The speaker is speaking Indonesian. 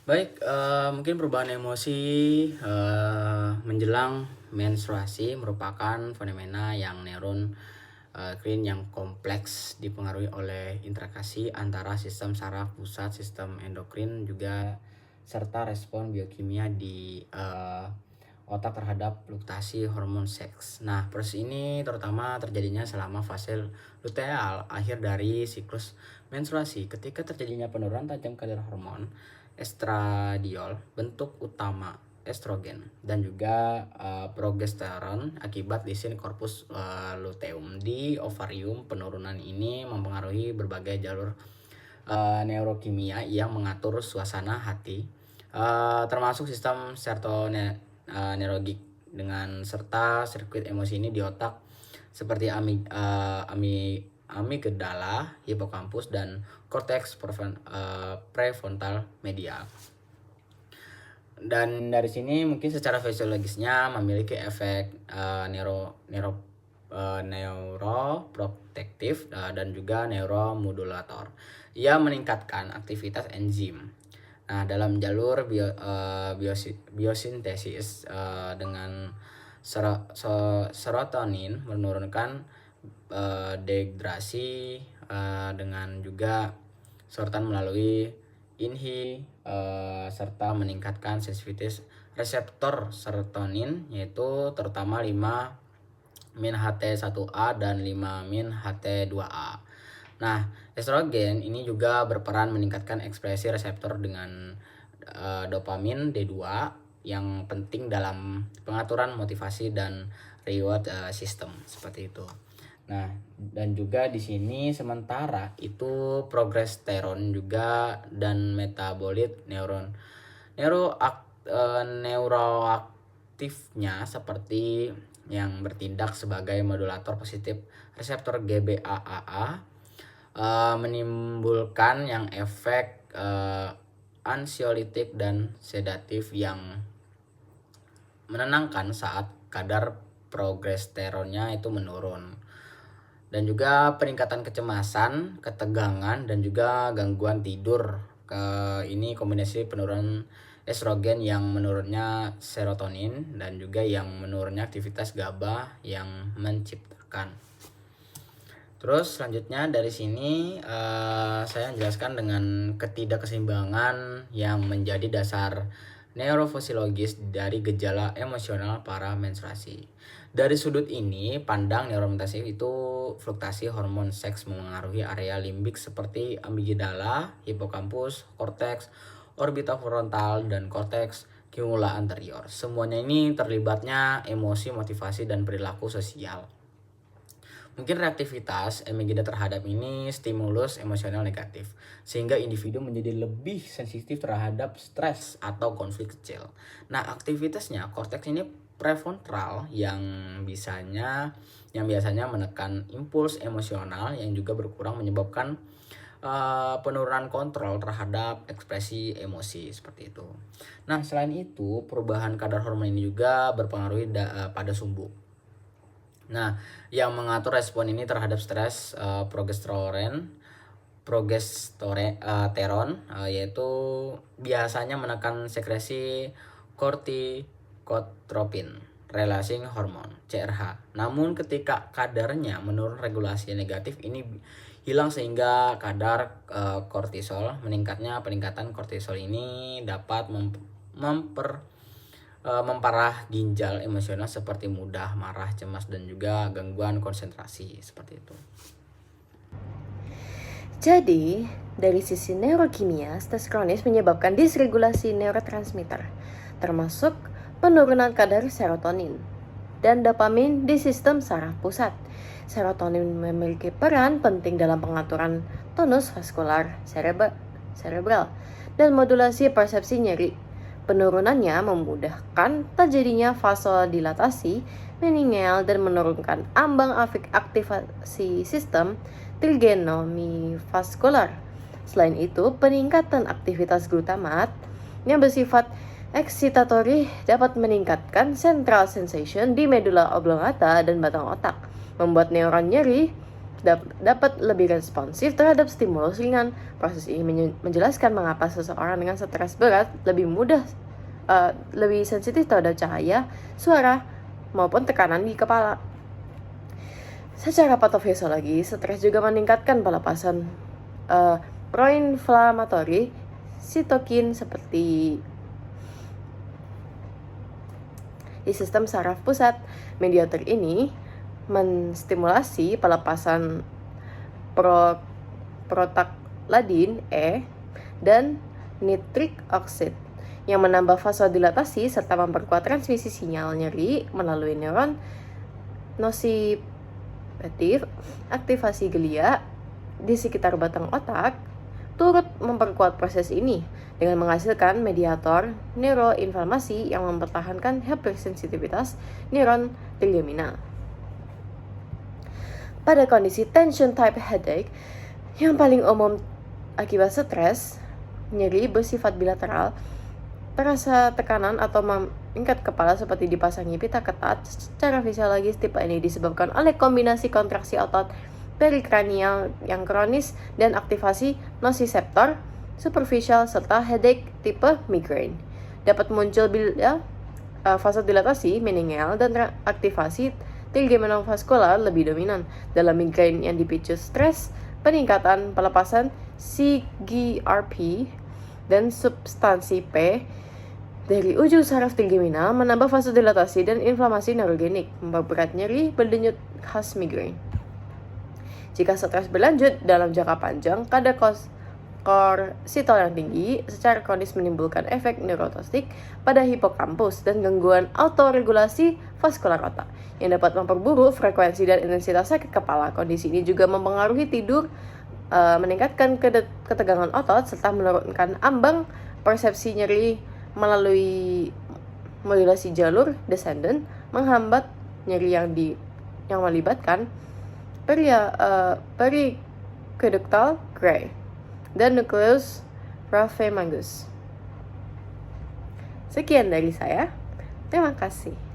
Baik, mungkin perubahan emosi menjelang menstruasi merupakan fenomena yang neuron clean yang kompleks dipengaruhi oleh interaksi antara sistem saraf pusat, sistem endokrin juga serta respon biokimia di otak terhadap fluktasi hormon seks. Nah, proses ini terutama terjadinya selama fase luteal, akhir dari siklus menstruasi. Ketika terjadinya penurunan tajam kadar hormon estradiol, bentuk utama estrogen, dan juga progesteron akibat lisin corpus luteum di ovarium. Penurunan ini mempengaruhi berbagai jalur neurokimia yang mengatur suasana hati, termasuk sistem serotonergik dengan serta sirkuit emosi ini di otak seperti amigdala, hipokampus, dan korteks prefrontal medial. Dan dari sini mungkin secara fisiologisnya memiliki efek neuroprotektif dan juga neuromodulator. Ia meningkatkan aktivitas enzim. Nah, dalam jalur biosintesis dengan serotonin menurunkan dehidrasi dengan juga serotonin melalui serta meningkatkan sensitivitas reseptor serotonin, yaitu terutama 5-MIN-HT1A dan 5-MIN-HT2A. Nah, estrogen ini juga berperan meningkatkan ekspresi reseptor dengan dopamin D2 yang penting dalam pengaturan motivasi dan reward system seperti itu. Nah, dan juga di sini sementara itu progesteron juga dan metabolit neuroaktifnya seperti yang bertindak sebagai modulator positif reseptor GBA-AA menimbulkan yang efek ansiolitik dan sedatif yang menenangkan saat kadar progesteronnya itu menurun. Dan juga peningkatan kecemasan, ketegangan, dan juga gangguan tidur. Ini kombinasi penurunan estrogen yang menurunnya serotonin dan juga yang menurunnya aktivitas GABA yang menciptakan. Terus selanjutnya dari sini saya jelaskan dengan ketidakseimbangan yang menjadi dasar neurofisiologis dari gejala emosional para menstruasi. Dari sudut ini, pandang neuromotivasi itu fluktasi hormon seks mengaruhi area limbik seperti amigdala, hipokampus, korteks orbitofrontal, dan korteks cingula anterior. Semuanya ini terlibatnya emosi, motivasi, dan perilaku sosial. Mungkin reaktivitas amigdala terhadap ini stimulus emosional negatif, sehingga individu menjadi lebih sensitif terhadap stres atau konflik kecil. Nah, aktivitasnya korteks ini prefrontal yang biasanya menekan impuls emosional yang juga berkurang menyebabkan penurunan kontrol terhadap ekspresi emosi seperti itu. Nah, selain itu perubahan kadar hormon ini juga berpengaruh pada sumbu. Nah, yang mengatur respon ini terhadap stres progesteron yaitu biasanya menekan sekresi kortikotropin, releasing hormone CRH. Namun ketika kadarnya menurun, regulasi negatif ini hilang sehingga kadar kortisol meningkatnya. Peningkatan kortisol ini dapat memparah ginjal emosional seperti mudah marah, cemas, dan juga gangguan konsentrasi seperti itu. Jadi, dari sisi neurokimia, stres kronis menyebabkan disregulasi neurotransmitter, termasuk penurunan kadar serotonin dan dopamin di sistem saraf pusat. Serotonin memiliki peran penting dalam pengaturan tonus vaskular cerebral dan modulasi persepsi nyeri. Penurunannya memudahkan terjadinya vasodilatasi meningeal dan menurunkan ambang aktivasi sistem trigeminal vaskular. Selain itu, peningkatan aktivitas glutamat yang bersifat eksitatori dapat meningkatkan central sensation di medula oblongata dan batang otak, membuat neuron nyeri dapat lebih responsif terhadap stimulus ringan. Proses ini menjelaskan mengapa seseorang dengan stres berat lebih sensitif terhadap cahaya, suara, maupun tekanan di kepala. Secara patofisiologi, stres juga meningkatkan pelepasan proinflamatori sitokin seperti di sistem saraf pusat. Mediator ini menstimulasi pelepasan protaglandin E dan nitric oxide yang menambah vasodilatasi serta memperkuat transmisi sinyal nyeri melalui neuron nociceptif. Aktivasi glia di sekitar batang otak turut memperkuat proses ini dengan menghasilkan mediator neuroinflamasi yang mempertahankan hypersensitivitas neuron trigeminal. Pada kondisi tension type headache yang paling umum akibat stres, nyeri bersifat bilateral, terasa tekanan atau mengikat kepala seperti dipasangi pita ketat. Secara fisiologis, tipe ini disebabkan oleh kombinasi kontraksi otot perikranial yang kronis dan aktivasi nociceptor superficial serta headache tipe migraine. Dapat muncul bila vasodilatasi meningeal dan aktivasi trigeminal-vaskular lebih dominan. Dalam migraine yang dipicu stres, peningkatan pelepasan CGRP dan substansi P dari ujung saraf trigeminal menambah vasodilatasi dan inflamasi neurogenik, memperberat nyeri berdenyut khas migraine. Jika stres berlanjut dalam jangka panjang, kadar korsitol yang tinggi secara kronis menimbulkan efek neurotoksik pada hipokampus dan gangguan autoregulasi vaskular otak yang dapat memperburuk frekuensi dan intensitas sakit kepala. Kondisi ini juga mempengaruhi tidur, meningkatkan ketegangan otot, serta menurunkan ambang persepsi nyeri melalui modulasi jalur descendant, menghambat nyeri yang melibatkan periqueductal gray dan nucleus rhamphus. Sekian dari saya. Terima kasih.